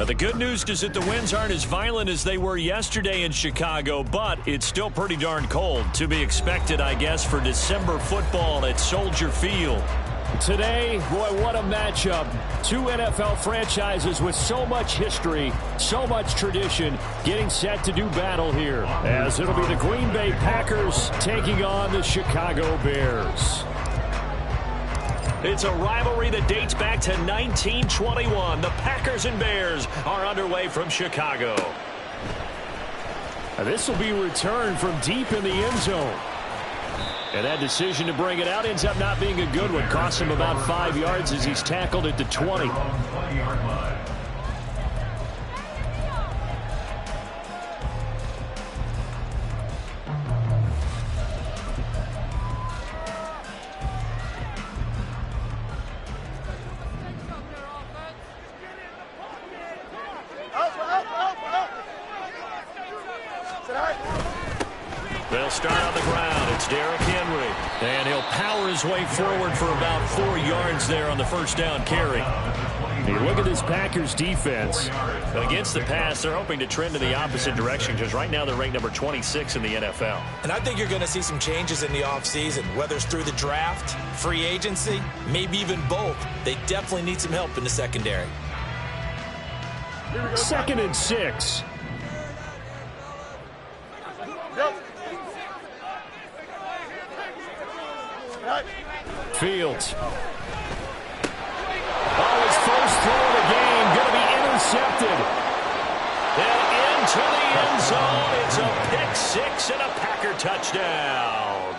The good news is that the winds aren't as violent as they were yesterday in Chicago, but it's still pretty darn cold. To be expected, I guess, for December football at Soldier Field. Today, boy, what a matchup. Two NFL franchises with so much history, so much tradition, getting set to do battle here, as it'll be the Green Bay Packers taking on the Chicago Bears. It's a rivalry that dates back to 1921. The Packers and Bears are underway from Chicago. This will be returned from deep in the end zone. And that decision to bring it out ends up not being a good one. Costs him about 5 yards as he's tackled at the 20. They'll start on the ground. It's Derrick Henry. And he'll power his way forward for about 4 yards there on the first down carry. Hey, look at this Packers defense. Against the pass, they're hoping to trend in the opposite direction because right now they're ranked number 26 in the NFL. And I think you're going to see some changes in the offseason, whether it's through the draft, free agency, maybe even both. They definitely need some help in the secondary. 2nd and 6. Fields. Oh, his first throw of the game going to be intercepted. And into the end zone. It's a pick six and a Packer touchdown.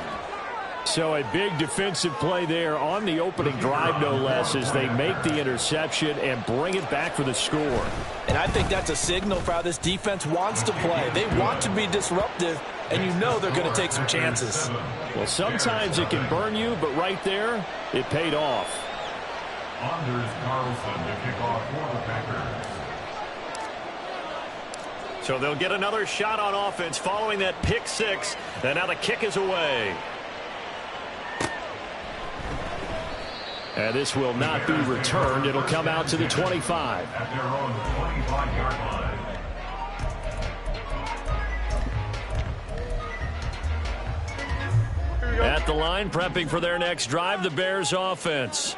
So a big defensive play there on the opening drive, no less, as they make the interception and bring it back for the score. And I think that's a signal for how this defense wants to play. They want to be disruptive, and you know they're going to take some chances. Well, sometimes it can burn you, but right there, it paid off. Anders Carlson to kick off for the Packers. So they'll get another shot on offense following that pick six, and now the kick is away. And this will not be returned. It'll come out to the 25. At their own 25-yard line. At the line, prepping for their next drive, the Bears offense.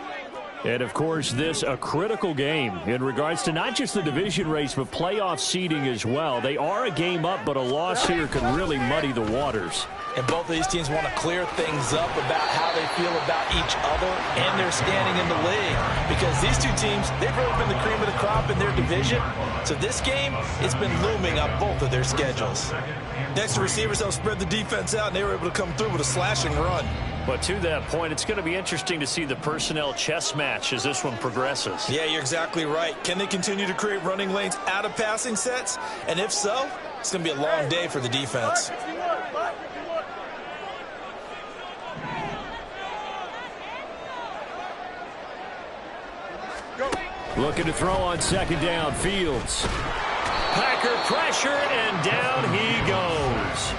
And, of course, this a critical game in regards to not just the division race, but playoff seeding as well. They are a game up, but a loss here could really muddy the waters. And both of these teams want to clear things up about how they feel about each other and their standing in the league. Because these two teams, they've really been the cream of the crop in their division. So this game, it's been looming on both of their schedules. Next, the receivers helped spread the defense out, and they were able to come through with a slashing run. But to that point, it's going to be interesting to see the personnel chess match as this one progresses. Yeah, you're exactly right. Can they continue to create running lanes out of passing sets? And if so, it's going to be a long day for the defense. Looking to throw on 2nd down. Fields. Packer pressure, and down he goes.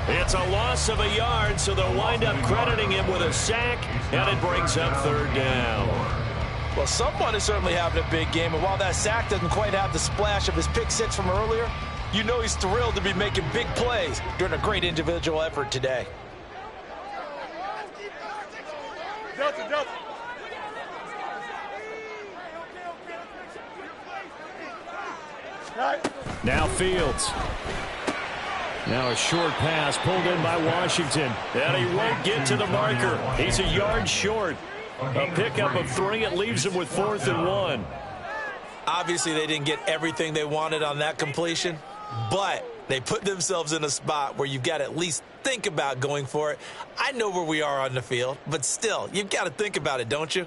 It's a loss of a yard, so they'll wind up crediting him with a sack, and it brings up 3rd down. Well, someone is certainly having a big game, and while that sack doesn't quite have the splash of his pick six from earlier, you know he's thrilled to be making big plays during a great individual effort today. Now Fields. Now a short pass pulled in by Washington. And he won't get to the marker. He's a yard short. A pickup of 3. It leaves him with 4th and 1. Obviously, they didn't get everything they wanted on that completion, but they put themselves in a spot where you've got to at least think about going for it. I know where we are on the field, but still, you've got to think about it, don't you?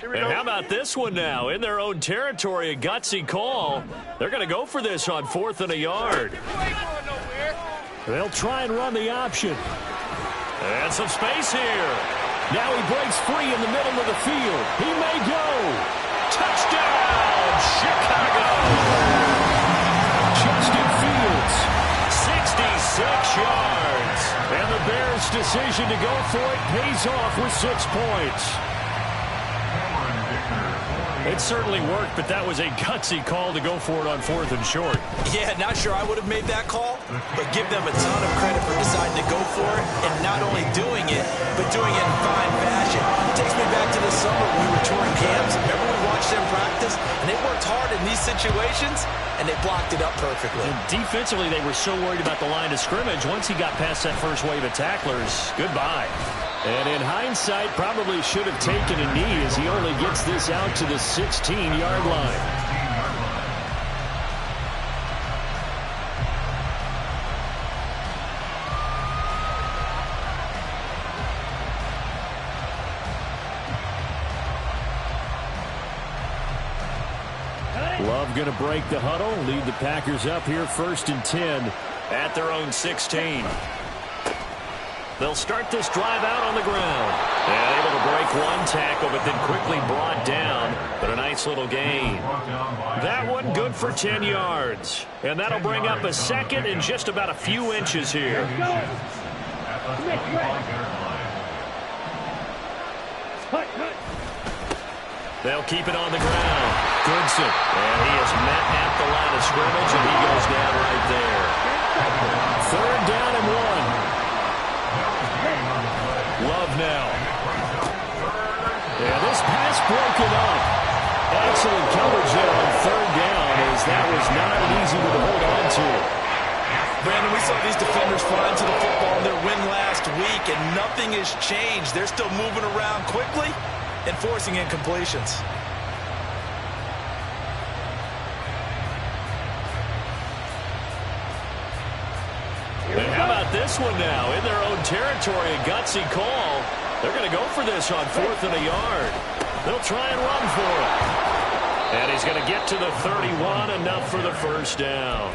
And how about this one now? In their own territory, a gutsy call. They're going to go for this on 4th and a yard. They'll try and run the option. And some space here. Now he breaks free in the middle of the field. He may go. Touchdown, Chicago. Justin Fields. yards. And the Bears' decision to go for it pays off with 6 points. It certainly worked, but that was a gutsy call to go for it on 4th and short. Yeah, not sure I would have made that call, but give them a ton of credit for deciding to go for it and not only doing it, but doing it in fine fashion. It takes me back to the summer when we were touring camps. Remember we watched them practice, and they worked hard in these situations, and they blocked it up perfectly. And defensively, they were so worried about the line of scrimmage. Once he got past that first wave of tacklers, goodbye. And in hindsight, probably should have taken a knee as he only gets this out to the 16-yard line. Love going to break the huddle, lead the Packers up here 1st and 10 at their own 16. They'll start this drive out on the ground. And able to break one tackle, but then quickly brought down. But a nice little gain. That one good for 10 yards. And that'll bring up a second in just about a few inches here. They'll keep it on the ground. Goodson. And he is met at the line of scrimmage, and he goes down right there. 3rd down and 1. Love now. Yeah, this pass broken up. Excellent coverage there on 3rd down, as that was not an easy one to hold on to. Brandon, we saw these defenders fly into the football in their win last week, and nothing has changed. They're still moving around quickly and forcing incompletions. And how about this one now? In their own territory, a gutsy call. They're going to go for this on 4th and a yard. They'll try and run for it. And he's going to get to the 31, enough for the 1st down.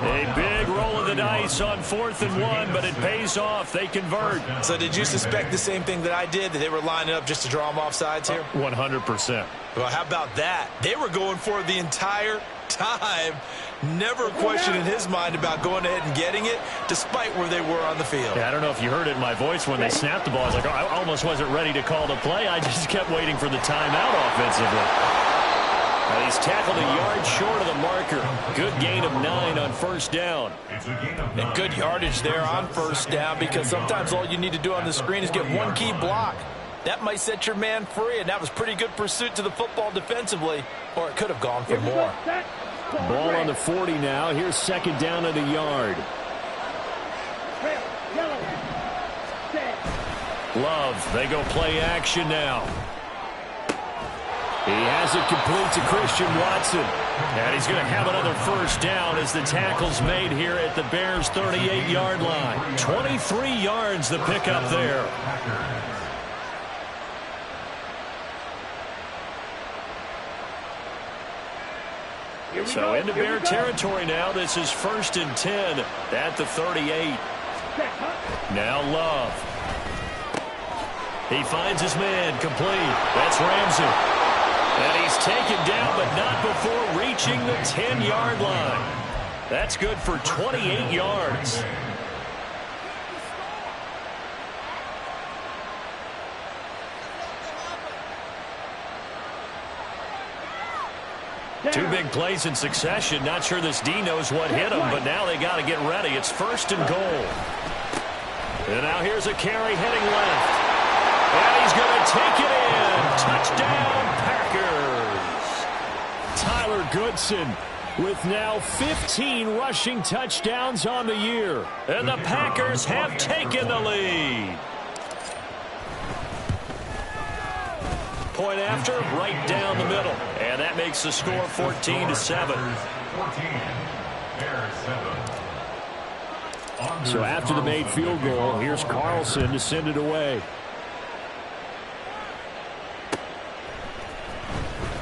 A big roll of the dice on 4th and 1, but it pays off. They convert. So did you suspect the same thing that I did, that they were lining up just to draw them off sides here? 100%. Well, how about that? They were going for it the entire time. Never a question in his mind about going ahead and getting it, despite where they were on the field. Yeah, I don't know if you heard it in my voice when they snapped the ball. I was like, oh, I almost wasn't ready to call the play. I just kept waiting for the timeout offensively. And he's tackled a yard short of the marker. Good gain of 9 on 1st down. And good yardage there on 1st down, because sometimes all you need to do on the screen is get one key block. That might set your man free, and that was pretty good pursuit to the football defensively, or it could have gone for more. Ball on the 40 now. Here's 2nd down at a yard. Love, they go play action now. He has it complete to Christian Watson. And he's going to have another 1st down as the tackle's made here at the Bears' 38-yard line. 23 yards the pickup there. So into Bear territory now. This is 1st and 10 at the 38. Now Love. He finds his man complete. That's Ramsey. And he's taken down, but not before reaching the 10-yard line. That's good for 28 yards. Two big plays in succession. Not sure this D knows what hit him, but now they got to get ready. It's 1st and goal. And now here's a carry heading left. And he's going to take it in. Touchdown, Packers. Tyler Goodson with now 15 rushing touchdowns on the year. And the Packers have taken the lead. Point after, right down the middle. And that makes the score 14-7. So after the made field goal, here's Carlson to send it away.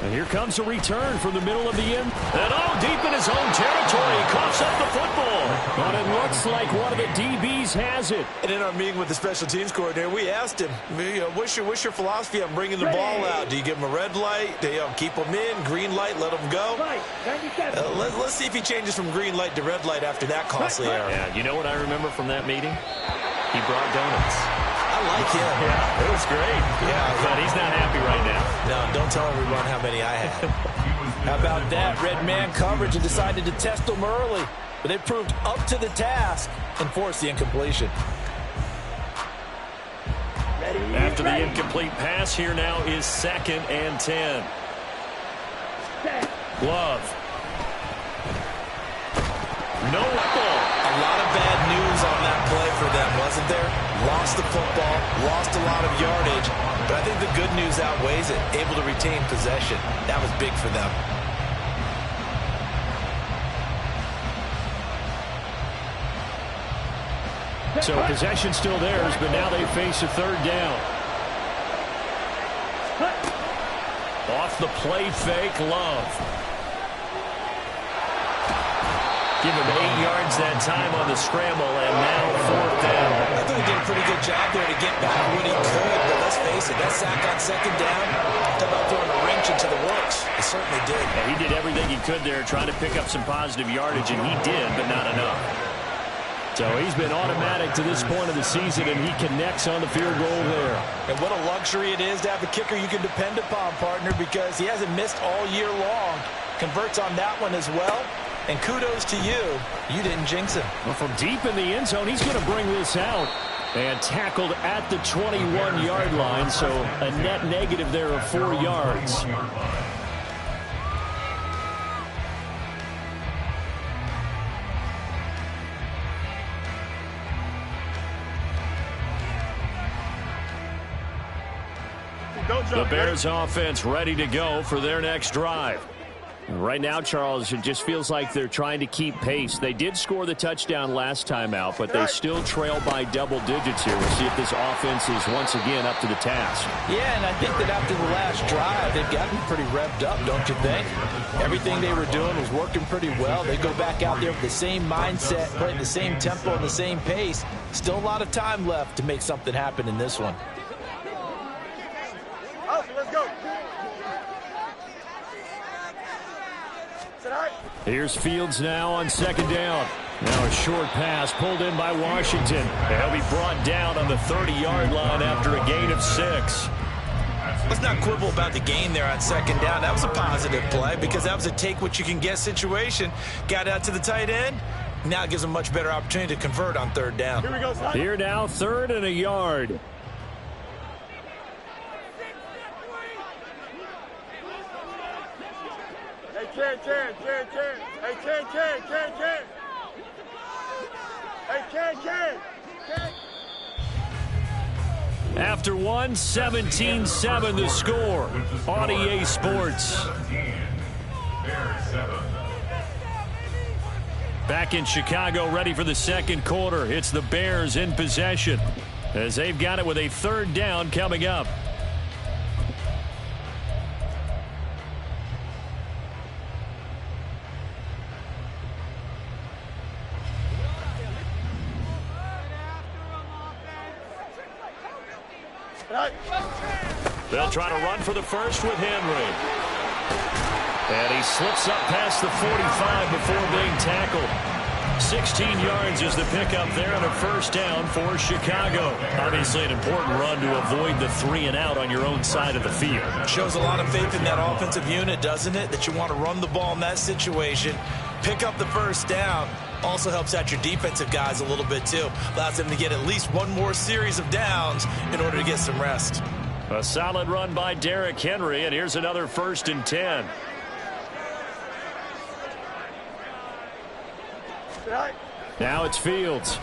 And here comes a return from the middle of the end. And deep in his own territory. He coughs up the football. But it looks like one of the DBs has it. And in our meeting with the special teams coordinator, we asked him, what's your philosophy on bringing the ball out? Do you give him a red light? Do you keep him in? Green light, let him go? Let's see if he changes from green light to red light after that costly error. Yeah, you know what I remember from that meeting? He brought donuts. I like him. Yeah, it was great. Yeah, but he's not happy right now. No, don't tell everyone how many I had. How about that? Red man coverage and decided to test him early. But it proved up to the task and forced the incompletion. After the incomplete pass, here now is 2nd and 10. Love. No ball. A lot of bad news on that play for them, wasn't there? Lost the football, lost a lot of yardage, but I think the good news outweighs it. Able to retain possession. That was big for them. So possession still theirs, but now they face a 3rd down. Off the play fake, Love. Give him 8 yards that time on the scramble, and now 4th down. I thought he did a pretty good job there to get back when he could, but let's face it, that sack on 2nd down, talk about throwing a wrench into the works. He certainly did. Yeah, he did everything he could there, trying to pick up some positive yardage, and he did, but not enough. So he's been automatic to this point of the season, and he connects on the field goal there. And what a luxury it is to have a kicker you can depend upon, partner, because he hasn't missed all year long. Converts on that one as well. And kudos to you. You didn't jinx him. Well, from deep in the end zone, he's going to bring this out. And tackled at the 21-yard line, so a net negative there of 4 yards. The Bears offense ready to go for their next drive. Right now, Charles, it just feels like they're trying to keep pace. They did score the touchdown last time out, but they still trail by double digits here. We'll see if this offense is once again up to the task. Yeah, and I think that after the last drive, they've gotten pretty revved up, don't you think? Everything they were doing was working pretty well. They go back out there with the same mindset, playing the same tempo and the same pace. Still a lot of time left to make something happen in this one. Let's go. Here's Fields now on 2nd down. Now a short pass pulled in by Washington. He'll be brought down on the 30-yard line after a gain of 6. Let's not quibble about the gain there on 2nd down. That was a positive play because that was a take-what-you-can-get situation. Got out to the tight end. Now it gives them a much better opportunity to convert on 3rd down. Here we go, son. Here now, 3rd and a yard. Hey, Ken. After one, 17-7 the score on EA Sports. Back in Chicago, ready for the 2nd quarter. It's the Bears in possession as they've got it with a 3rd down coming up. They'll try to run for the first with Henry. And he slips up past the 45 before being tackled. 16 yards is the pickup there and a 1st down for Chicago. Obviously an important run to avoid the 3-and-out on your own side of the field. Shows a lot of faith in that offensive unit, doesn't it? That you want to run the ball in that situation. Pick up the 1st down. Also helps out your defensive guys a little bit too. Allows them to get at least one more series of downs in order to get some rest. A solid run by Derrick Henry, and here's another 1st and 10. Now it's Fields.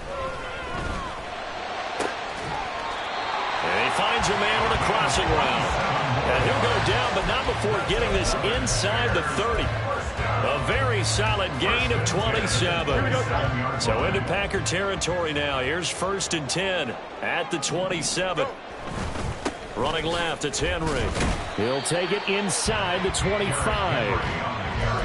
And he finds a man with a crossing route. And he'll go down, but not before getting this inside the 30. A very solid gain of 27. So into Packer territory now. Here's 1st and 10 at the 27. Running left, it's Henry. He'll take it inside the 25.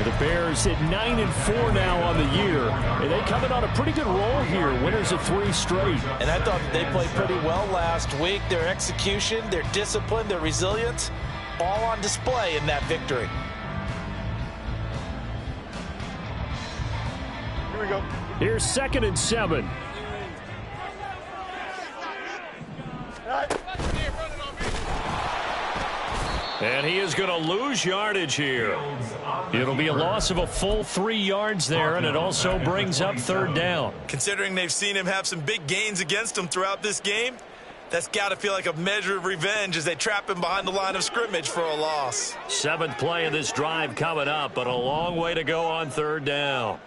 The Bears at 9-4 now on the year. And they coming on a pretty good roll here. Winners of 3 straight. And I thought that they played pretty well last week. Their execution, their discipline, their resilience, all on display in that victory. Here we go. Here's 2nd and 7. And he is going to lose yardage here. It'll be a loss of a full 3 yards there, and it also brings up 3rd down. Considering they've seen him have some big gains against him throughout this game, that's got to feel like a measure of revenge as they trap him behind the line of scrimmage for a loss. 7th play of this drive coming up, but a long way to go on 3rd down.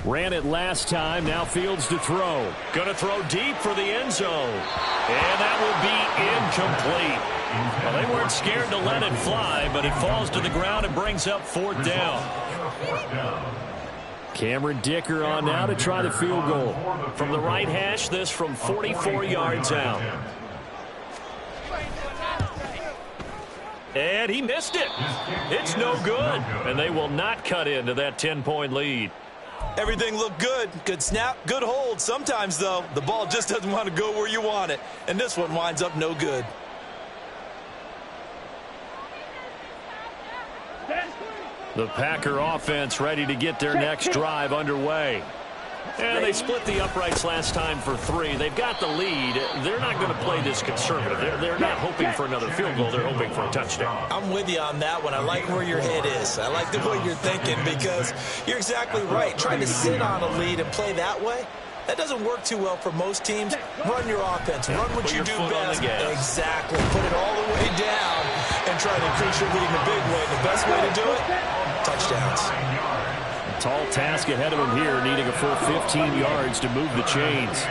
Ran it last time. Now Fields to throw. Going to throw deep for the end zone. And that will be incomplete. Well, they weren't scared to let it fly, but it falls to the ground and brings up 4th down. Cameron Dicker on now to try the field goal. From the right hash, this from 44 yards out. And he missed it. It's no good. And they will not cut into that 10-point lead. Everything looked good. Good snap, good hold. Sometimes, though, the ball just doesn't want to go where you want it. And this one winds up no good. The Packer offense ready to get their next drive underway. And they split the uprights last time for 3. They've got the lead. They're not going to play this conservative. They're not hoping for another field goal. They're hoping for a touchdown. I'm with you on that one. I like where your head is. I like the way you're thinking because you're exactly right. Trying to sit on a lead and play that way, that doesn't work too well for most teams. Run your offense. Run what you do best. Exactly. Put it all the way down and try to increase your lead in a big way. The best way to do it, touchdowns. Tall task ahead of him here, needing a full 15 yards to move the chains.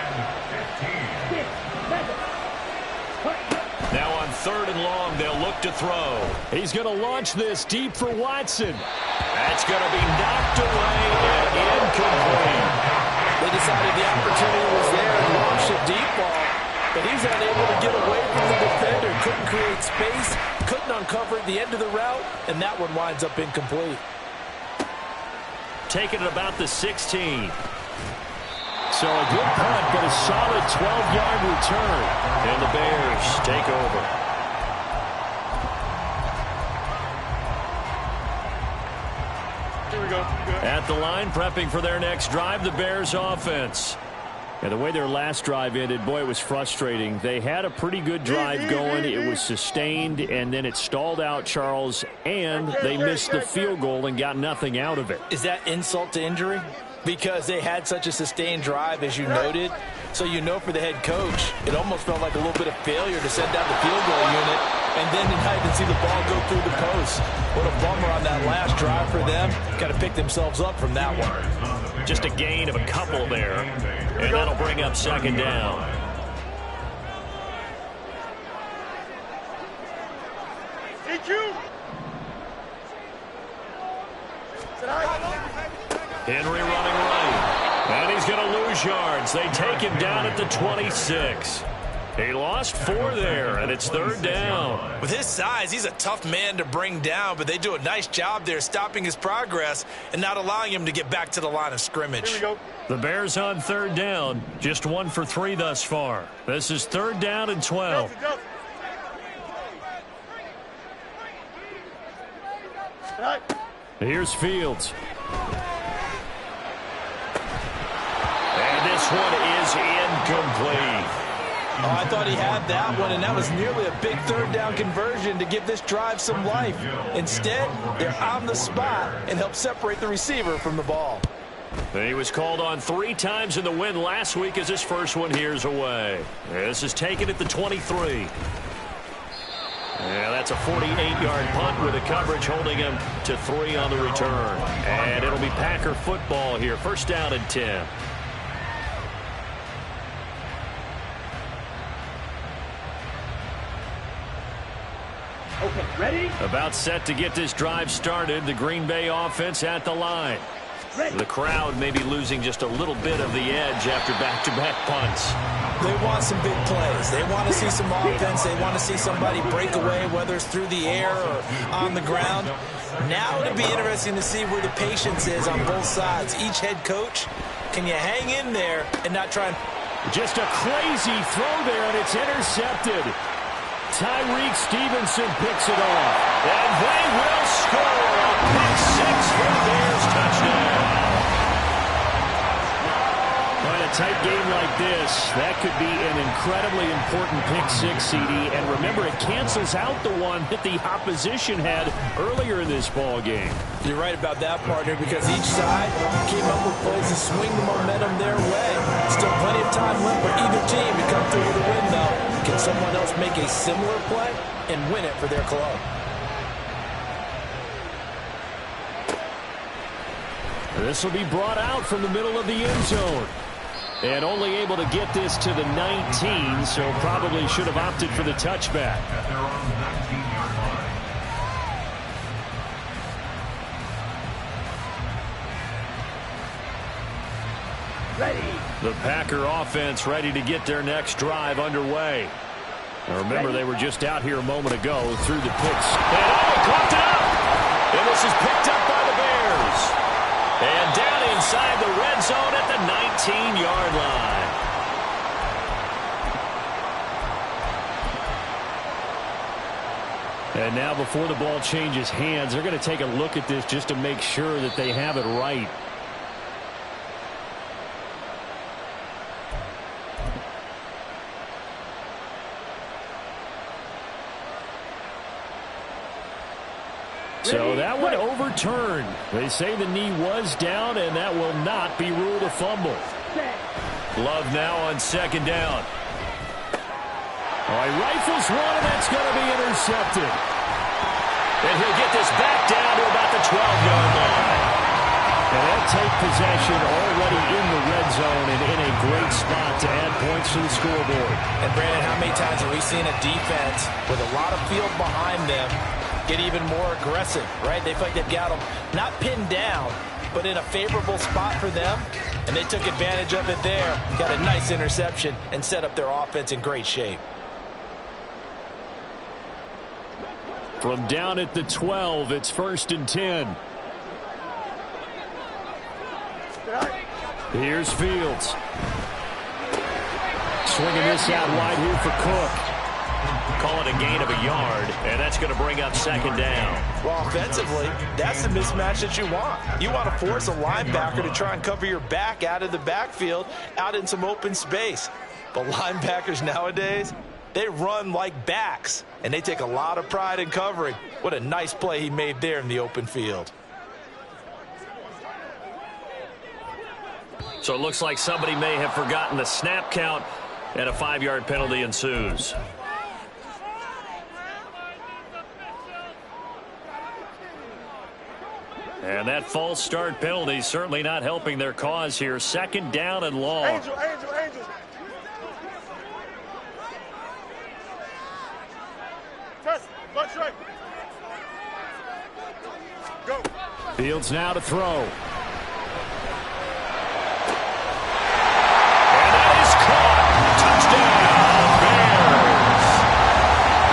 Now on 3rd and long, they'll look to throw. He's going to launch this deep for Watson. That's going to be knocked away and incomplete. They decided the opportunity was there and launched a deep ball, but he's unable to get away from the defender. Couldn't create space, couldn't uncover at the end of the route, and that one winds up incomplete. Taking it about the 16. So a good punt, but a solid 12-yard return. And the Bears take over. Here we go. At the line, prepping for their next drive, the Bears offense. And the way their last drive ended, boy, it was frustrating. They had a pretty good drive going. It was sustained, and then it stalled out, Charles, and they missed the field goal and got nothing out of it. Is that insult to injury? Because they had such a sustained drive, as you noted. So you know for the head coach, it almost felt like a little bit of failure to send out the field goal unit, and then not even see the ball go through the post. What a bummer on that last drive for them. Got to pick themselves up from that one. Just a gain of a couple there, and that'll bring up 2nd down. EQ. Henry running right, and he's going to lose yards. They take him down at the 26. He lost 4 there, and it's 3rd down. With his size, he's a tough man to bring down, but they do a nice job there stopping his progress and not allowing him to get back to the line of scrimmage. Here we go. The Bears on 3rd down, just 1 for 3 thus far. This is 3rd down and 12. Here's Fields. And this one is incomplete. Oh, I thought he had that one, and that was nearly a big 3rd down conversion to give this drive some life. Instead, they're on the spot and help separate the receiver from the ball. He was called on 3 times in the win last week as his first one here's away. This is taken at the 23. Yeah, that's a 48-yard punt with the coverage holding him to 3 on the return. And it'll be Packer football here. 1st down and 10. Okay, ready? About set to get this drive started. The Green Bay offense at the line. Ready. The crowd may be losing just a little bit of the edge after back-to-back punts. They want some big plays. They want to see some offense. They want to see somebody break away, whether it's through the air or on the ground. Now it'll be interesting to see where the patience is on both sides. Each head coach, can you hang in there and not try and... Just a crazy throw there, and it's intercepted. Tyreek Stevenson picks it off. And they will score a pick six for the Bears touchdown. In a tight game like this, that could be an incredibly important pick six, CD. And remember, it cancels out the one that the opposition had earlier in this ball game. You're right about that, partner, because each side came up with plays to swing the momentum their way. Still plenty of time left for either team to come through with a win, though. Can someone else make a similar play and win it for their club? This will be brought out from the middle of the end zone. And only able to get this to the 19, so probably should have opted for the touchback. At their own 19-yard line. Ready. The Packer offense ready to get their next drive underway. Now remember, they were just out here a moment ago through the picks. And caught up. And this is picked up by the Bears. And down inside the red zone at the 19-yard line. And now before the ball changes hands, they're going to take a look at this just to make sure that they have it right. So that one overturned. They say the knee was down, and that will not be ruled a fumble. Love now on second down. All right, rifles one, and that's going to be intercepted. And he'll get this back down to about the 12-yard line. And they'll take possession already in the red zone and in a great spot to add points to the scoreboard. And, Brandon, how many times have we seen a defense with a lot of field behind them get even more aggressive, right? They feel like they've got them not pinned down, but in a favorable spot for them, and they took advantage of it there, got a nice interception, and set up their offense in great shape. From down at the 12, it's 1st and 10. Here's Fields. Swinging this out wide here for Cook. Call it a gain of a yard, and that's going to bring up second down. Well, offensively, that's the mismatch that you want. You want to force a linebacker to try and cover your back out of the backfield, out in some open space. But linebackers nowadays, they run like backs, and they take a lot of pride in covering. What a nice play he made there in the open field. So it looks like somebody may have forgotten the snap count, and a 5-yard penalty ensues. And that false start penalty certainly not helping their cause here. Second down and long. Angel. Test. Left strike. Go. Fields now to throw. And that is caught. Touchdown, Bears.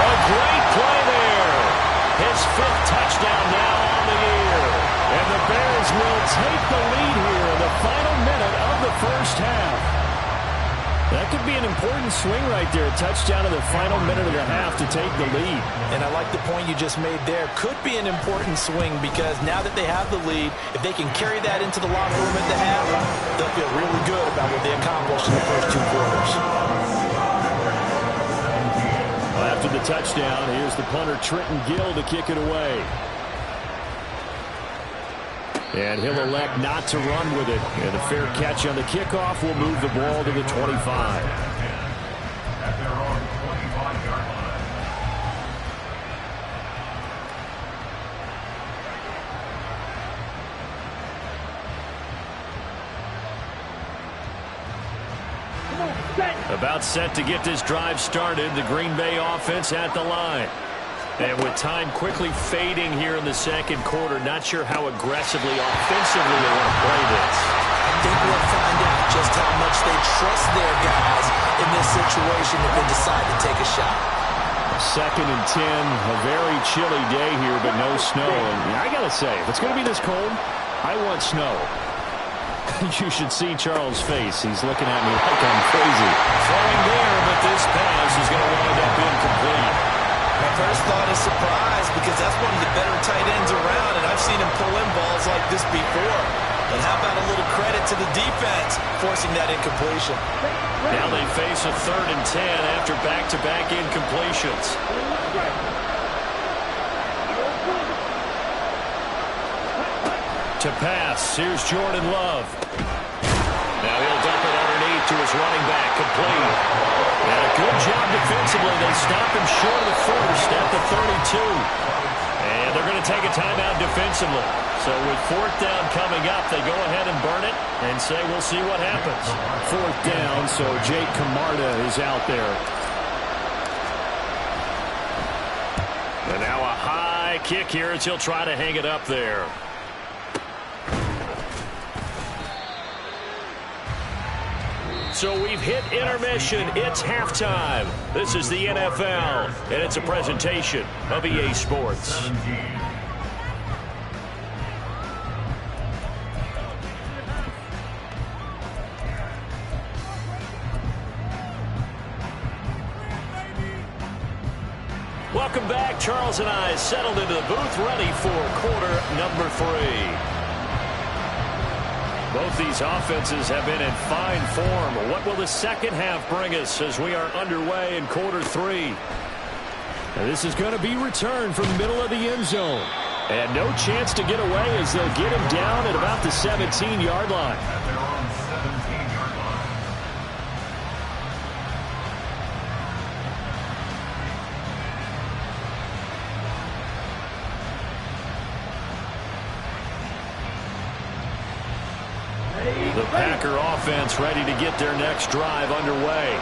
A great play there. His 5th touchdown now on the year. And the Bears will take the lead here in the final minute of the first half. That could be an important swing right there. A touchdown in the final minute of the half to take the lead. And I like the point you just made there. Could be an important swing because now that they have the lead, if they can carry that into the locker room at the half, they'll feel really good about what they accomplished in the first 2 quarters. After the touchdown, here's the punter Trenton Gill to kick it away. And he'll elect not to run with it. And a fair catch on the kickoff will move the ball to the 25. At their own 25-yard line. About set to get this drive started. The Green Bay offense at the line. And with time quickly fading here in the second quarter, not sure how aggressively, offensively they want to play this. I think we'll find out just how much they trust their guys in this situation if they decide to take a shot. 2nd and 10, a very chilly day here, but no snow. And I got to say, if it's going to be this cold, I want snow. You should see Charles' face. He's looking at me like I'm crazy. Throwing there, but this pass is going to wind up incomplete. My first thought is surprise because that's one of the better tight ends around, and I've seen him pull in balls like this before. But how about a little credit to the defense forcing that incompletion? Now they face a 3rd and 10 after back-to-back incompletions. To pass, here's Jordan Love. Now he'll dump it underneath to his running back, complete. And a good job defensively. They stop him short of the first at the 32. And they're going to take a timeout defensively. So with 4th down coming up, they go ahead and burn it and say we'll see what happens. 4th down, so Jake Camarda is out there. And now a high kick here as he'll try to hang it up there. So we've hit intermission. It's halftime. This is the NFL, and it's a presentation of EA Sports. Welcome back. Charles and I settled into the booth, ready for quarter number 3. Both these offenses have been in fine form. What will the second half bring us as we are underway in quarter 3? And this is going to be returned from the middle of the end zone. And no chance to get away as they'll get him down at about the 17-yard line. At their own 17-yard line. The Packer offense ready to get their next drive underway.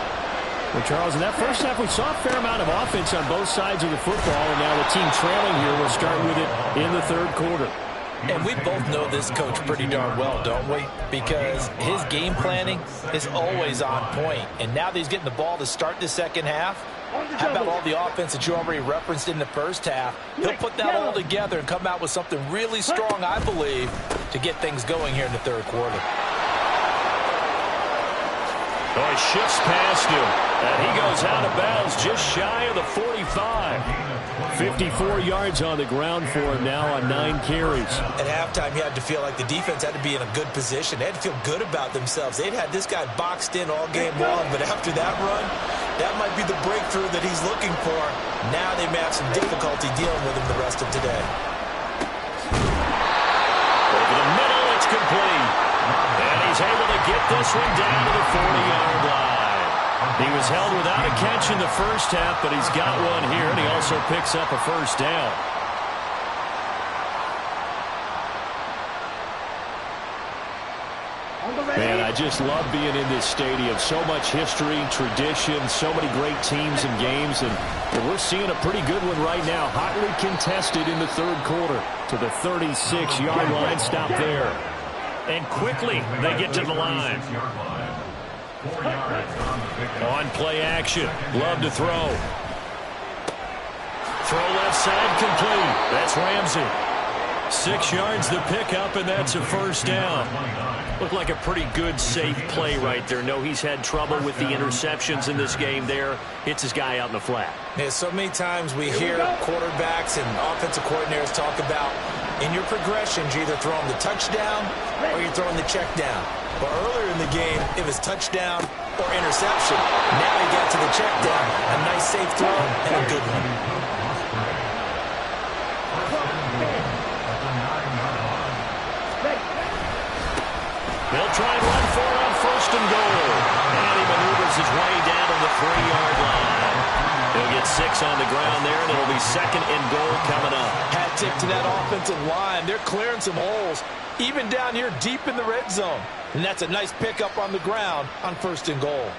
Well, Charles, in that first half, we saw a fair amount of offense on both sides of the football, and now the team trailing here will start with it in the 3rd quarter. And we both know this coach pretty darn well, don't we? Because his game planning is always on point. And now that he's getting the ball to start the second half, how about all the offense that you already referenced in the first half? He'll put that all together and come out with something really strong, I believe, to get things going here in the 3rd quarter. Oh, he shifts past him, and he goes out of bounds just shy of the 45. 54 yards on the ground for him now on 9 carries. At halftime, you had to feel like the defense had to be in a good position. They had to feel good about themselves. They'd had this guy boxed in all game long, but after that run, that might be the breakthrough that he's looking for. Now they may have some difficulty dealing with him the rest of today. Over the middle, it's complete. And he's able to get this one down to the 40-yard line. He was held without a catch in the first half, but he's got one here, and he also picks up a first down. Man, I just love being in this stadium. So much history, tradition, so many great teams and games, and we're seeing a pretty good one right now. Hotly contested in the 3rd quarter to the 36-yard line. Stop there. And quickly, they get to the line. On play action. Love to throw. Throw left side complete. That's Ramsey. 6 yards the pickup, and that's a first down. Looked like a pretty good, safe play right there. No, he's had trouble with the interceptions in this game there. Hits his guy out in the flat. Yeah, so many times we hear quarterbacks and offensive coordinators talk about in your progressions, you're either throwing the touchdown or you're throwing the check down. But earlier in the game, it was touchdown or interception. Now he got to the check down. A nice safe throw and a good one. They'll try and run for it on 1st and goal. And he maneuvers his way down to the 3-yard line. He'll get 6 on the ground there, and it'll be 2nd and goal coming up. Hat tip to that offensive line. They're clearing some holes, even down here deep in the red zone. And that's a nice pickup on the ground on 1st and goal.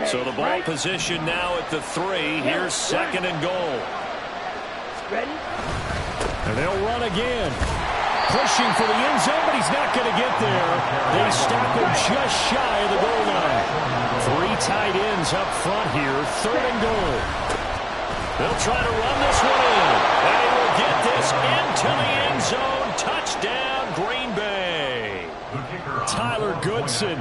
So the ball position now at the 3. Here's 2nd and goal. Ready? And they'll run again. Pushing for the end zone, but he's not going to get there. They stop him just shy of the goal line. 3 tight ends up front here. 3rd and goal. They'll try to run this one in. And he will get this into the end zone. Touchdown, Green Bay. Tyler Goodson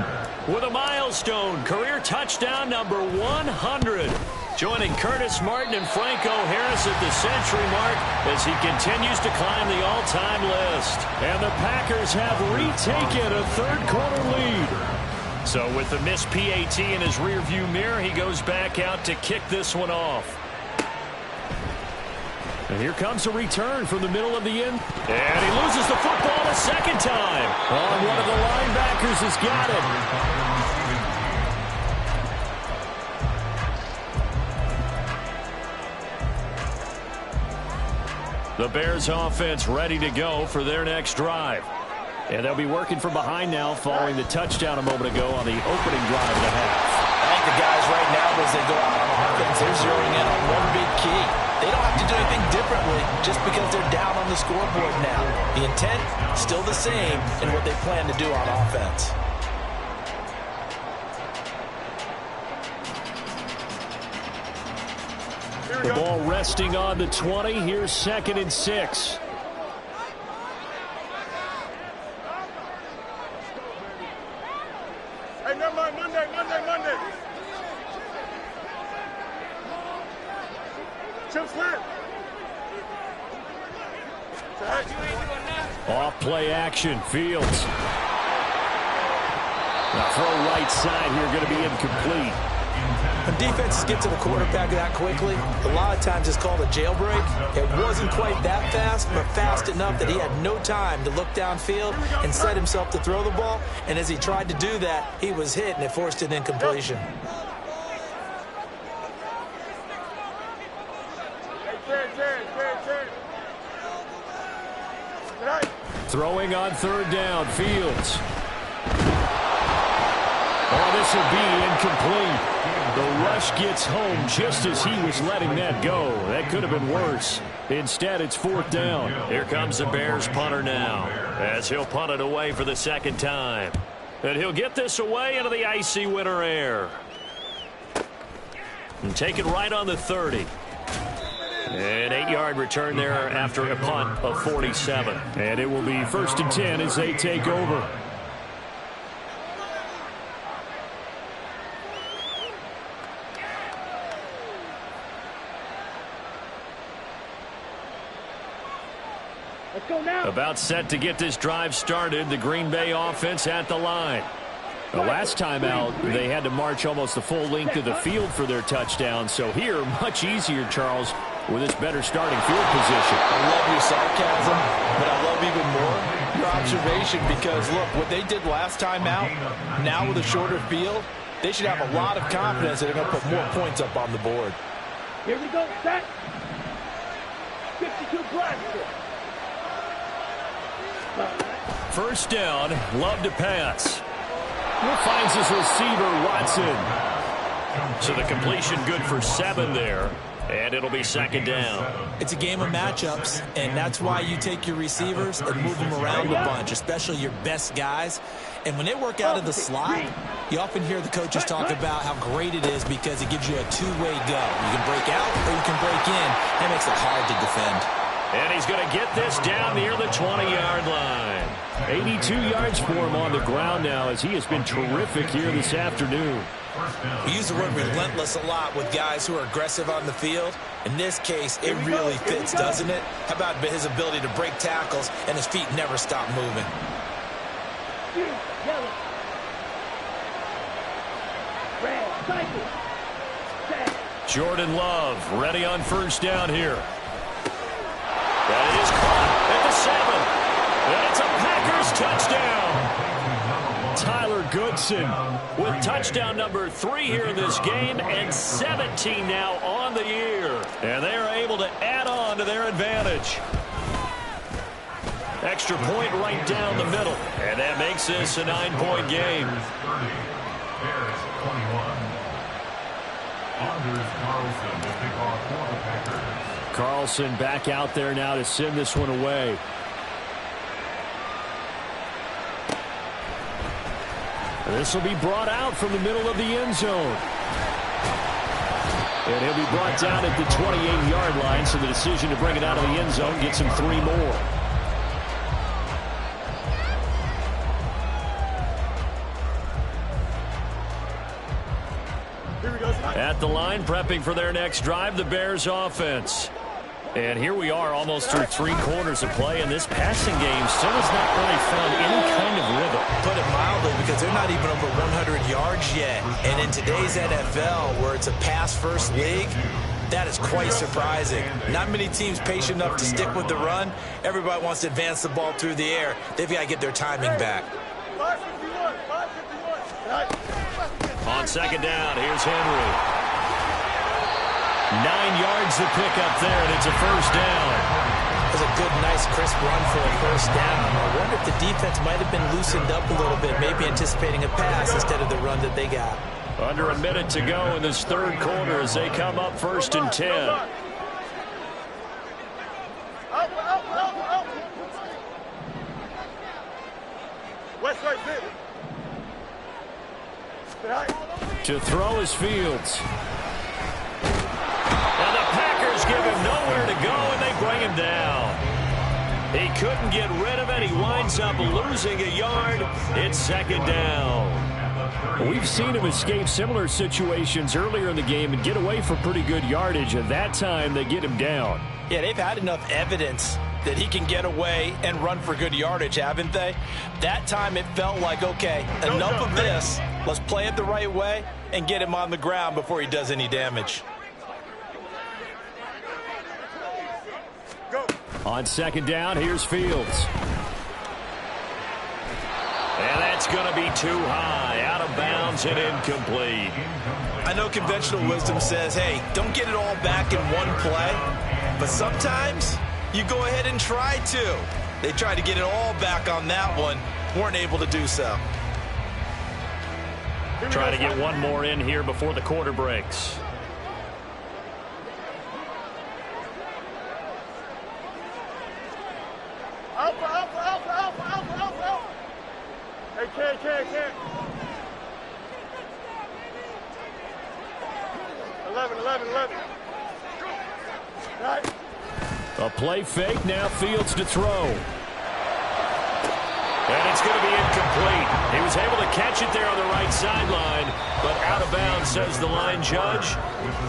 with a milestone. Career touchdown number 100. Joining Curtis Martin and Franco Harris at the century mark as he continues to climb the all-time list. And the Packers have retaken a third-quarter lead. So with the missed PAT in his rearview mirror, he goes back out to kick this one off. And here comes a return from the middle of the end. And he loses the football a second time. Oh, one of the linebackers has got it. The Bears offense ready to go for their next drive. And they'll be working from behind now following the touchdown a moment ago on the opening drive of the half. I think the guys right now, as they go out on offense, they're zeroing in on one big key. They don't have to do anything differently just because they're down on the scoreboard now. The intent, still the same in what they plan to do on offense. The ball resting on the 20. Here's 2nd and 6. Hey, never mind. Monday. Chip slam. Off play action. Fields. Now throw right side here, going to be incomplete. When defenses get to the quarterback that quickly, a lot of times it's called a jailbreak. It wasn't quite that fast, but fast enough that he had no time to look downfield and set himself to throw the ball. And as he tried to do that, he was hit, and it forced an incompletion. Throwing on 3rd down. Fields. Oh, this will be incomplete. The rush gets home just as he was letting that go. That could have been worse. Instead, it's 4th down. Here comes the Bears punter now as he'll punt it away for the 2nd time. And he'll get this away into the icy winter air. And take it right on the 30. An 8-yard return there after a punt of 47. And it will be 1st and 10 as they take over. Let's go now. About set to get this drive started. The Green Bay offense at the line. The last time out, they had to march almost the full length of the field for their touchdown. So here, much easier, Charles, with this better starting field position. I love your sarcasm, but I love even more your observation because, look, what they did last time out, now with a shorter field, they should have a lot of confidence that they're going to put more points up on the board. Here we go, set. 52 blocks. 1st down, love to pass. Finds his receiver, Watson. So the completion good for 7 there. And it'll be 2nd down. It's a game of matchups, and that's why you take your receivers and move them around a bunch, especially your best guys. And when they work out of the slot, you often hear the coaches talk about how great it is because it gives you a two-way go. You can break out or you can break in. That makes it hard to defend. And he's going to get this down near the 20-yard line. 82 yards for him on the ground now as he has been terrific here this afternoon. We use the word relentless a lot with guys who are aggressive on the field. In this case, it really fits, doesn't it? How about his ability to break tackles and his feet never stop moving? Jordan Love ready on 1st down here. That is caught at the 7. And it's a Packers touchdown. Tyler Goodson with touchdown number 3 here in this game and 17 now on the year. And they are able to add on to their advantage. Extra point right down the middle. And that makes this a 9-point game. Anders Carlson to kick off for the Packers. Carlson back out there now to send this one away. This will be brought out from the middle of the end zone. And he'll be brought down at the 28-yard line, so the decision to bring it out of the end zone gets him 3 more. At the line, prepping for their next drive, the Bears offense. And here we are almost through 3 quarters of play, and this passing game still has not really found any kind of rhythm. Put it mildly, because they're not even over 100 yards yet. And in today's NFL, where it's a pass-first league, that is quite surprising. Not many teams patient enough to stick with the run. Everybody wants to advance the ball through the air. They've got to get their timing back. 551. On second down, here's Henry. 9 yards to pick up there, and it's a first down. It was a good, nice, crisp run for a first down. I wonder if the defense might have been loosened up a little bit, maybe anticipating a pass instead of the run that they got. Under a minute to go in this third quarter as they come up 1st and 10. West right there. To throw is Fields. And the Packers give him nowhere to go, and they bring him down. He couldn't get rid of it. He winds up losing a yard. It's second down. We've seen him escape similar situations earlier in the game and get away for pretty good yardage. At that time, they get him down. Yeah, they've had enough evidence that he can get away and run for good yardage, haven't they? That time it felt like, okay, enough of this. Let's play it the right way and get him on the ground before he does any damage. On second down, here's Fields. And that's going to be too high, out of bounds and incomplete. I know conventional wisdom says, hey, don't get it all back in one play. But sometimes you go ahead and try to. They tried to get it all back on that one. Weren't able to do so. Trying to get one more in here before the quarter breaks. Alpha. Hey, can't. 11. Right. A play fake, now Fields to throw. And it's going to be incomplete. He was able to catch it there on the right sideline, but out of bounds, says the line judge.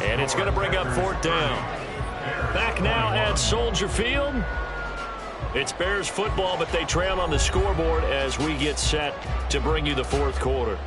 And it's going to bring up 4th down. Back now at Soldier Field. It's Bears football, but they trail on the scoreboard as we get set to bring you the 4th quarter.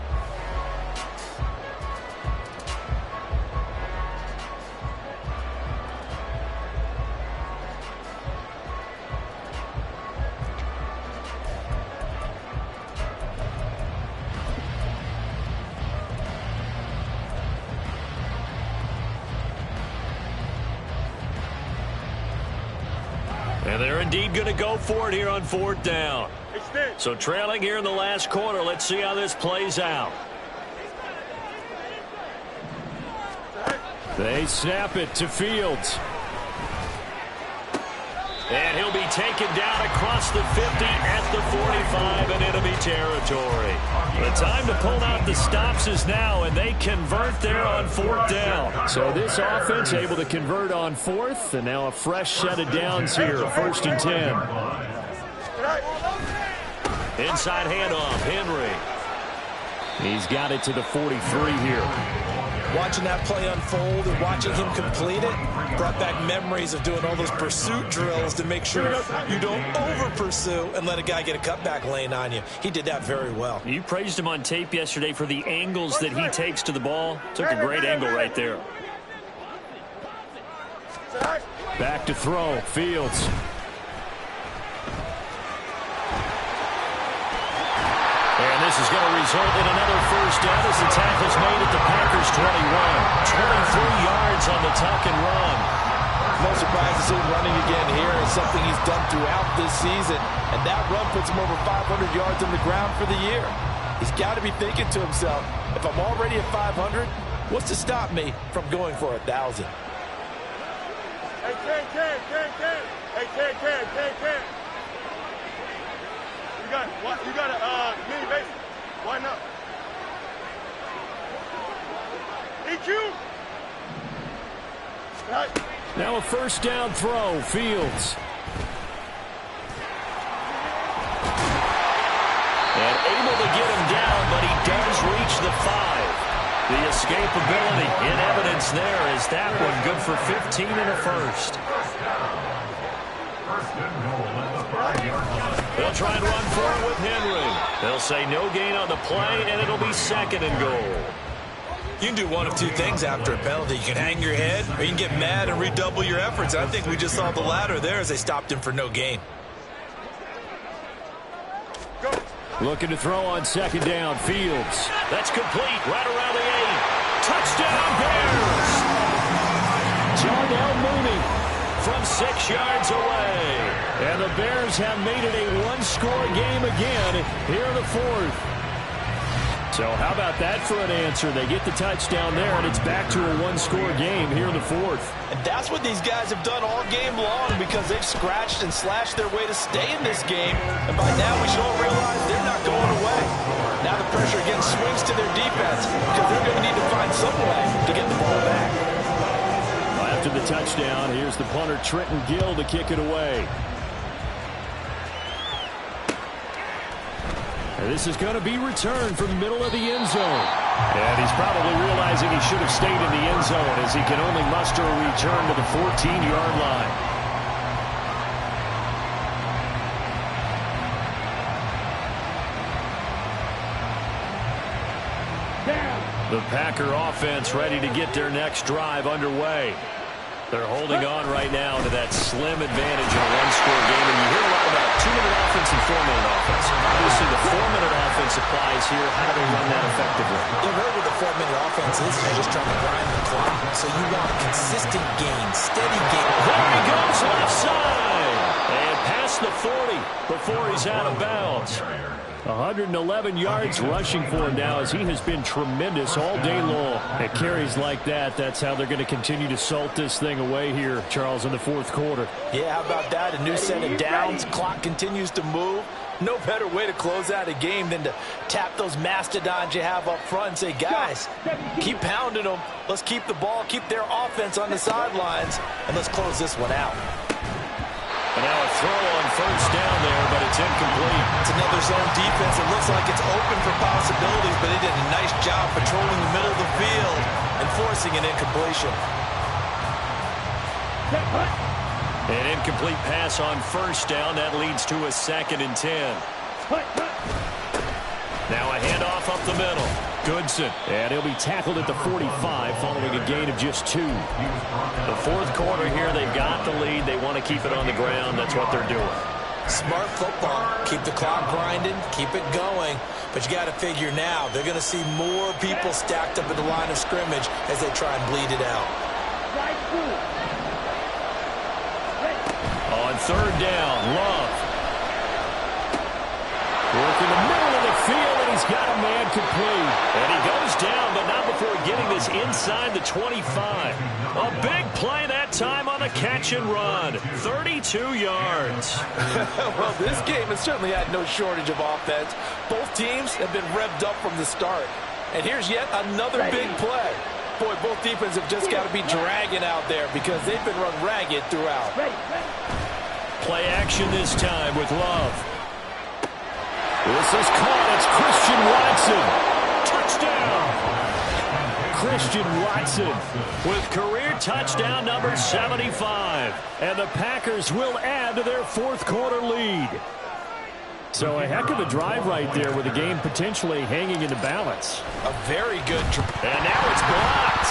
And they're indeed going to go for it here on 4th down. So trailing here in the last quarter. Let's see how this plays out. They snap it to Fields. And he'll be taken down across the 50 at the 45 and enemy territory. The time to pull out the stops is now, and they convert there on 4th down. So this offense able to convert on 4th, and now a fresh set of downs here, 1st and 10. Inside handoff, Henry. He's got it to the 43 here. Watching that play unfold and watching him complete it brought back memories of doing all those pursuit drills to make sure you don't over-pursue and let a guy get a cutback lane on you. He did that very well. You praised him on tape yesterday for the angles that he takes to the ball. Took a great angle right there. Back to throw, Fields. And this is going to result in another first down as the tackle's made at the Packers' 21. 23 yards on the tuck and run. No surprise to see him running again here. It's something he's done throughout this season. And that run puts him over 500 yards on the ground for the year. He's got to be thinking to himself, if I'm already at 500, What's to stop me from going for 1,000? Hey, Ken. Hey, Ken. You got a mini base. Why not? EQ. Right. Now a first down throw, Fields. And able to get him down, but he does reach the 5. The escapability in evidence there as that one good for 15 and a first. They'll try and run for it with Henry. They'll say no gain on the play, and it'll be 2nd and goal. You can do one of two things after a penalty. You can hang your head, or you can get mad and redouble your efforts. I think we just saw the latter there as they stopped him for no gain. Looking to throw on 2nd down, Fields. That's complete right around the 8. Touchdown, Bears! Darnell Mooney from 6 yards away. And the Bears have made it a one-score game again here in the 4th. So how about that for an answer? They get the touchdown there, and it's back to a one-score game here in the 4th. And that's what these guys have done all game long because they've scratched and slashed their way to stay in this game. And by now we should all realize they're not going away. Now the pressure again swings to their defense because they're going to need to find some way to get the ball back. After the touchdown, here's the punter Trenton Gill to kick it away. And this is going to be returned from the middle of the end zone. And he's probably realizing he should have stayed in the end zone as he can only muster a return to the 14-yard line. The Packer offense ready to get their next drive underway. They're holding on right now to that slim advantage in a one-score game. And you hear a lot about 2-minute offense and 4-minute offense. Obviously, the 4-minute offense applies here. How do they run that effectively? You've heard what the 4-minute offense is. They're just trying to grind the clock. So you want consistent gain, steady gain. There he goes, left side. And past the 40 before he's out of bounds. 111 yards rushing for him now as he has been tremendous all day long. At carries like that, that's how they're going to continue to salt this thing away here, Charles, in the 4th quarter. Yeah, how about that? A new set of downs. Clock continues to move. No better way to close out a game than to tap those mastodons you have up front and say, guys, keep pounding them. Let's keep the ball, keep their offense on the sidelines, and let's close this one out. And now a throw on first down there, but it's incomplete. It's another zone defense. It looks like it's open for possibilities, but they did a nice job patrolling the middle of the field and forcing an incompletion. An incomplete pass on first down. That leads to a 2nd and 10. Now a handoff up the middle. Goodson. And he'll be tackled at the 45 following a gain of just 2. The 4th quarter here, they've got the lead. They want to keep it on the ground. That's what they're doing. Smart football. Keep the clock grinding. Keep it going. But you got to figure now they're going to see more people stacked up at the line of scrimmage as they try and bleed it out. On 3rd down, Love. Working the middle of the field, and he's got a man complete. And he goes down, but not before getting this inside the 25. A big play that time on the catch and run. 32 yards. Well, this game has certainly had no shortage of offense. Both teams have been revved up from the start. And here's yet another big play. Boy, both defenses have just got to be dragging out there because they've been run ragged throughout. Play action this time with Love. This is caught. It's Christian Watson. Touchdown. Christian Watson with career touchdown number 75. And the Packers will add to their 4th quarter lead. So a heck of a drive right there with the game potentially hanging in the balance. A very good drive. And now it's blocked.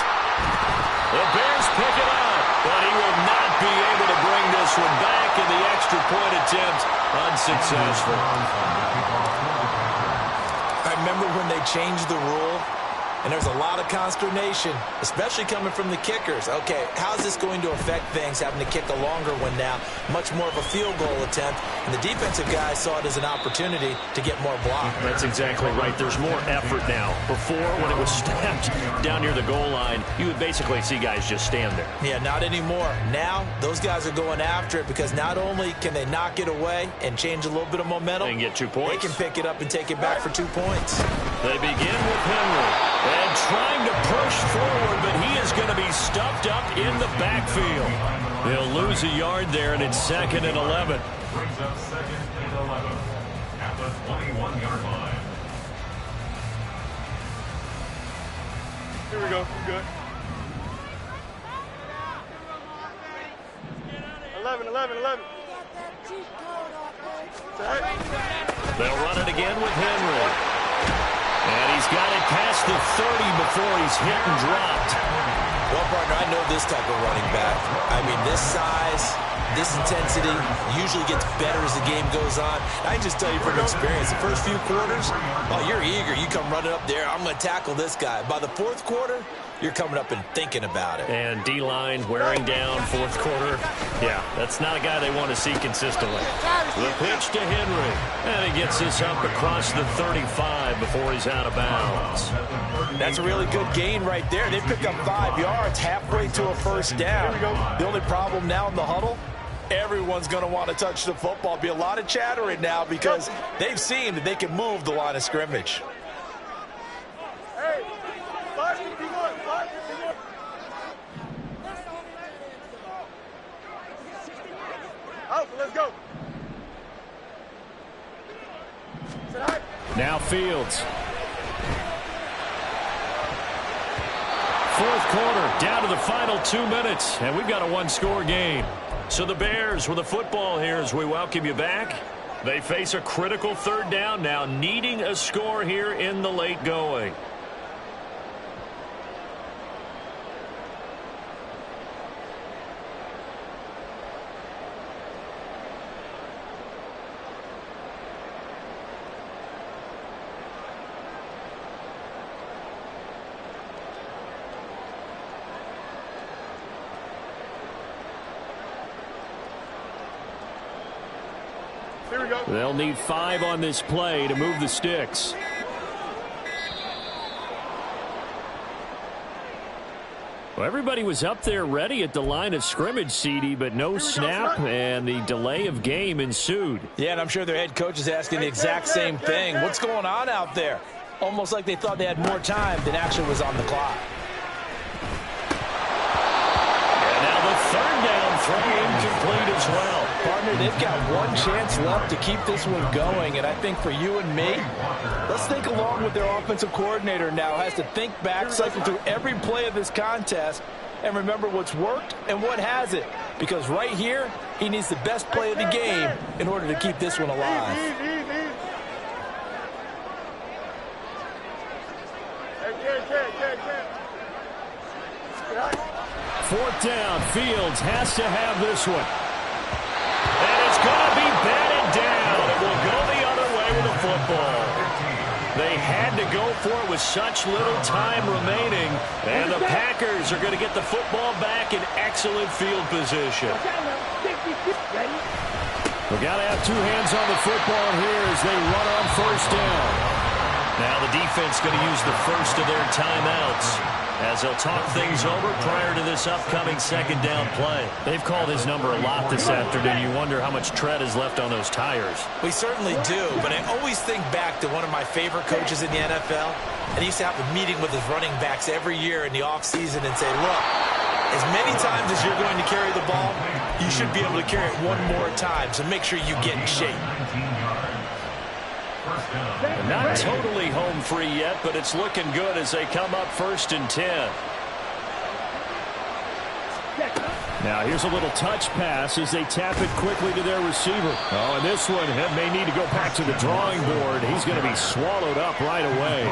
The Bears pick it up, but he will not be able to bring this one back in the extra point attempt. Unsuccessful. I remember when they changed the rule and there's a lot of consternation, especially coming from the kickers. Okay, how's this going to affect things, having to kick a longer one now, much more of a field goal attempt, and the defensive guys saw it as an opportunity to get more block. That's exactly right. There's more effort now. Before, when it was snapped down near the goal line, you would basically see guys just stand there. Yeah, not anymore. Now, those guys are going after it because not only can they knock it away and change a little bit of momentum, and get 2 points. They can pick it up and take it back for 2 points. They begin with Henry. And trying to push forward, but he is going to be stuffed up in the backfield. He'll lose a yard there, and it's 2nd and 11. Brings up 2nd and 11 at the 21-yard line. Here we go. Good. 11. They'll run it again with Henry. And he's got it past the 30 before he's hit and dropped. Well, partner, I know this type of running back. I mean, this size, this intensity usually gets better as the game goes on. I can just tell you from experience, the first few quarters, oh, you're eager. You come running up there, I'm going to tackle this guy. By the 4th quarter, you're coming up and thinking about it. And D-line wearing down 4th quarter. Yeah, that's not a guy they want to see consistently. The pitch to Henry. And he gets this up across the 35 before he's out of bounds. That's a really good gain right there. They pick up 5 yards halfway to a first down. The only problem now in the huddle, everyone's going to want to touch the football. Be a lot of chattering now because they've seen that they can move the line of scrimmage. Hey, 551. Alpha, let's go. Now Fields. 4th quarter, down to the final 2 minutes, and we've got a 1-score game. So the Bears with the football here as we welcome you back. They face a critical 3rd down now, needing a score here in the late going. Here we go. They'll need 5 on this play to move the sticks. Well, everybody was up there ready at the line of scrimmage, CD, but no snap, and the delay of game ensued. Yeah, and I'm sure their head coach is asking the exact same thing. What's going on out there? Almost like they thought they had more time than actually was on the clock. And now the 3rd down throw incomplete as well. Partner, they've got one chance left to keep this one going, and I think for you and me, let's think along with their offensive coordinator now. Has to think back, cycle through every play of this contest, and remember what's worked and what hasn't. Because right here, he needs the best play of the game in order to keep this one alive. Fourth down, Fields has to have this one. And it's going to be batted down. It will go the other way with the football. They had to go for it with such little time remaining. And the Packers are going to get the football back in excellent field position. We've got to have 2 hands on the football here as they run on 1st down. Now the defense going to use the first of their timeouts as they'll talk things over prior to this upcoming 2nd down play. They've called his number a lot this afternoon. You wonder how much tread is left on those tires. We certainly do, but I always think back to one of my favorite coaches in the NFL, and he used to have a meeting with his running backs every year in the offseason and say, look, as many times as you're going to carry the ball, you should be able to carry it one more time, so make sure you get in shape. Not totally home free yet, but it's looking good as they come up 1st and 10. Now here's a little touch pass as they tap it quickly to their receiver. Oh, and this one may need to go back to the drawing board. He's going to be swallowed up right away.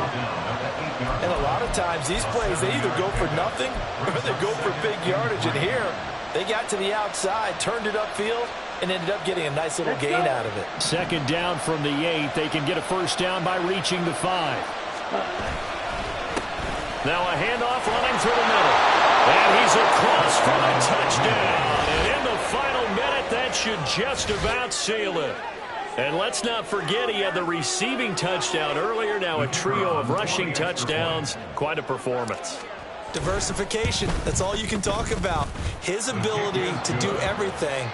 And a lot of times these plays, they either go for nothing or they go for big yardage. And here, they got to the outside, turned it upfield, and ended up getting a nice little gain out of it. 2nd down from the 8. They can get a 1st down by reaching the 5. Now a handoff running through the middle. And he's across for a touchdown. And in the final minute, that should just about seal it. And let's not forget he had the receiving touchdown earlier. Now a trio of rushing touchdowns. Quite a performance. Diversification, that's all you can talk about. His ability to do everything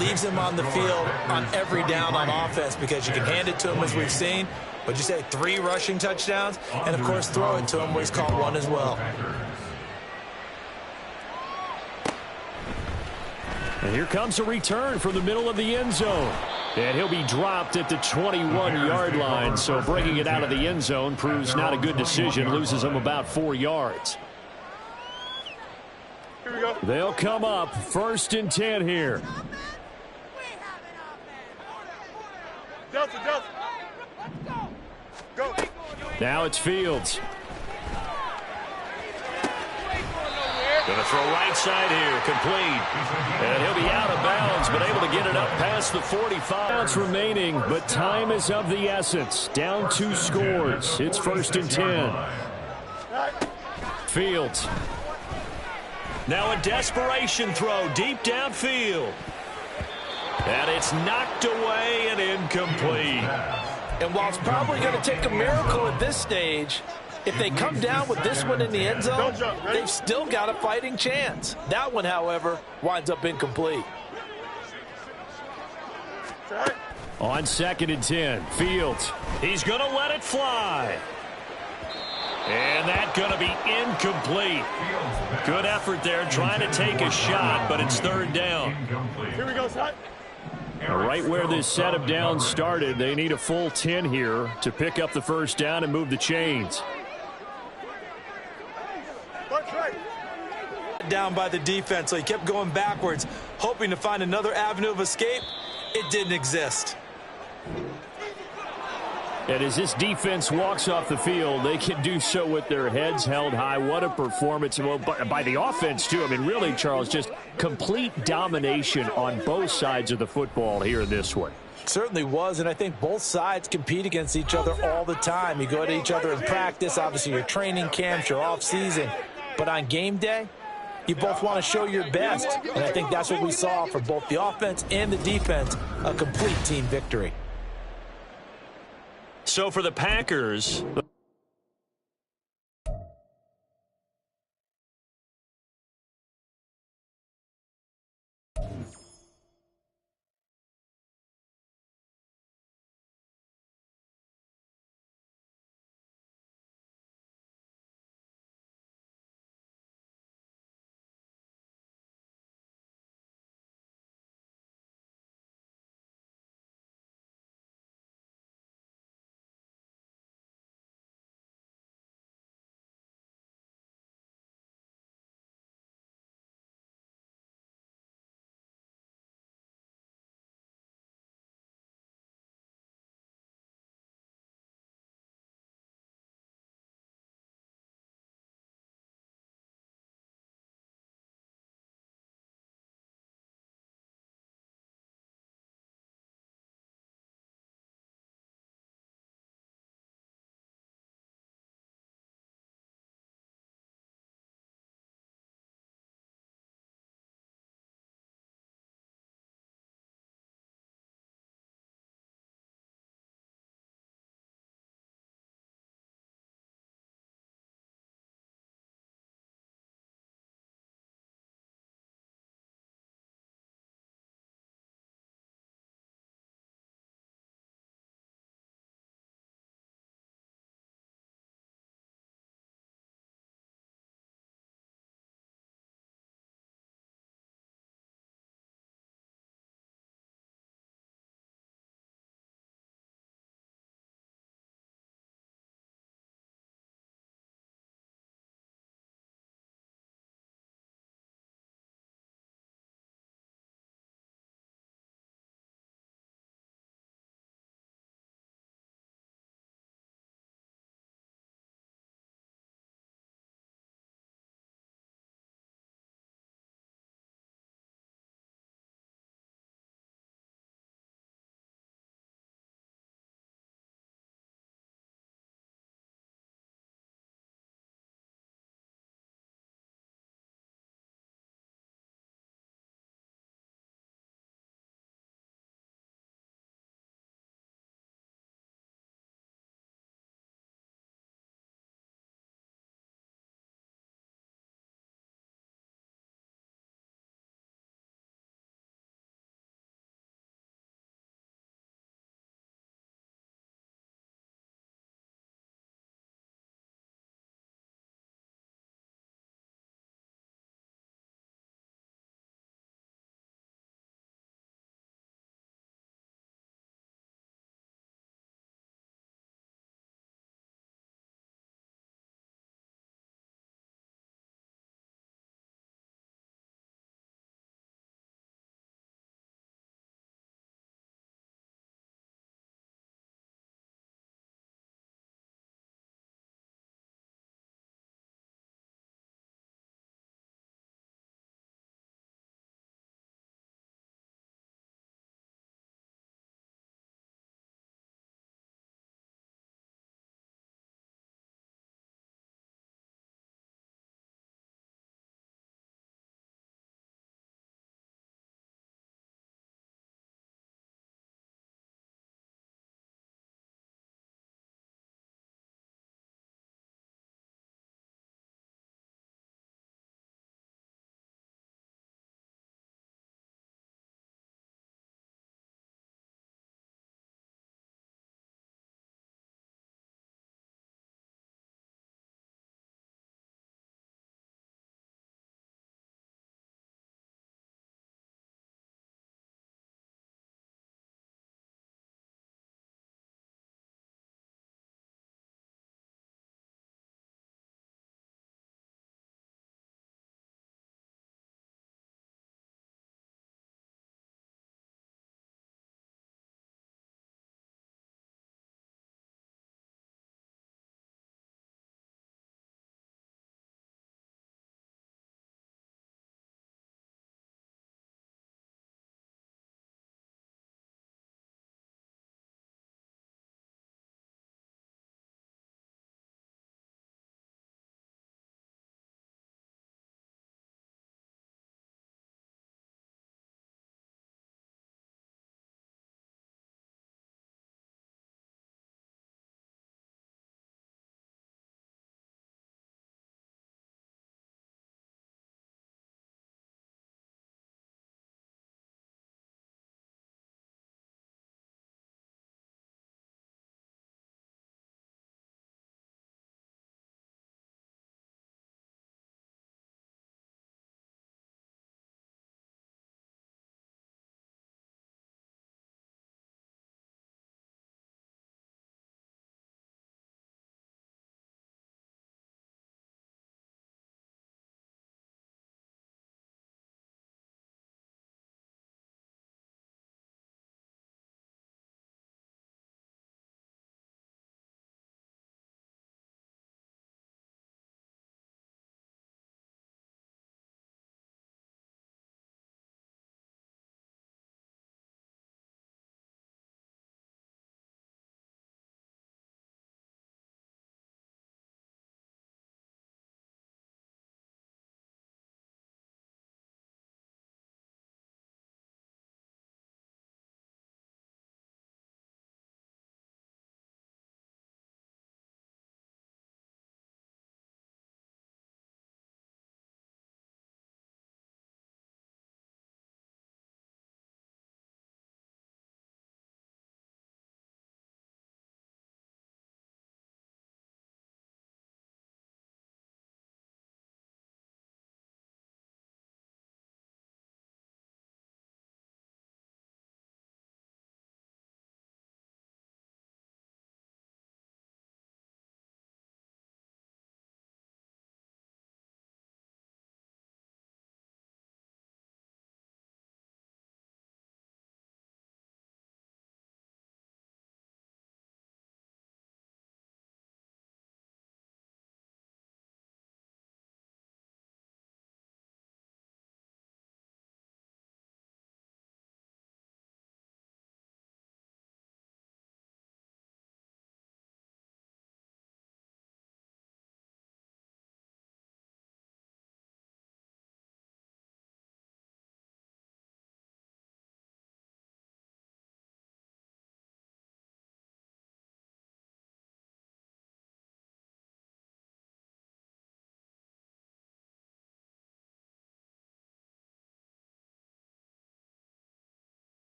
leaves him on the field on every down on offense because you can hand it to him as we've seen. What'd you say, 3 rushing touchdowns? And, of course, throw it to him where he's caught 1 as well. And here comes a return from the middle of the end zone. And he'll be dropped at the 21-yard line. So bringing it out of the end zone proves not a good decision. Loses him about 4 yards. Here we go. They'll come up 1st and 10 here. Delta, Delta. Go. Now it's Fields. Going to throw right side here, complete. And he'll be out of bounds, but able to get it up past the 45. Bounds remaining, but time is of the essence. Down 2 scores. It's 1st and 10. Fields. Now a desperation throw deep downfield. And it's knocked away and incomplete. And while it's probably going to take a miracle at this stage, if they come down with this one in the end zone, they've still got a fighting chance. That one, however, winds up incomplete. On 2nd and 10, Fields. He's going to let it fly. And that's going to be incomplete. Good effort there trying to take a shot, but it's 3rd down. Here we go, Scott. Right where this set of downs started, they need a full 10 here to pick up the 1st down and move the chains. Down by the defense, so he kept going backwards, hoping to find another avenue of escape. It didn't exist. And as this defense walks off the field, they can do so with their heads held high. What a performance by the offense, too. I mean, really, Charles, just complete domination on both sides of the football here in this one. Certainly was, and I think both sides compete against each other all the time. You go at each other in practice, obviously your training camps, your off-season. But on game day, you both want to show your best. And I think that's what we saw for both the offense and the defense, a complete team victory. So for the Packers,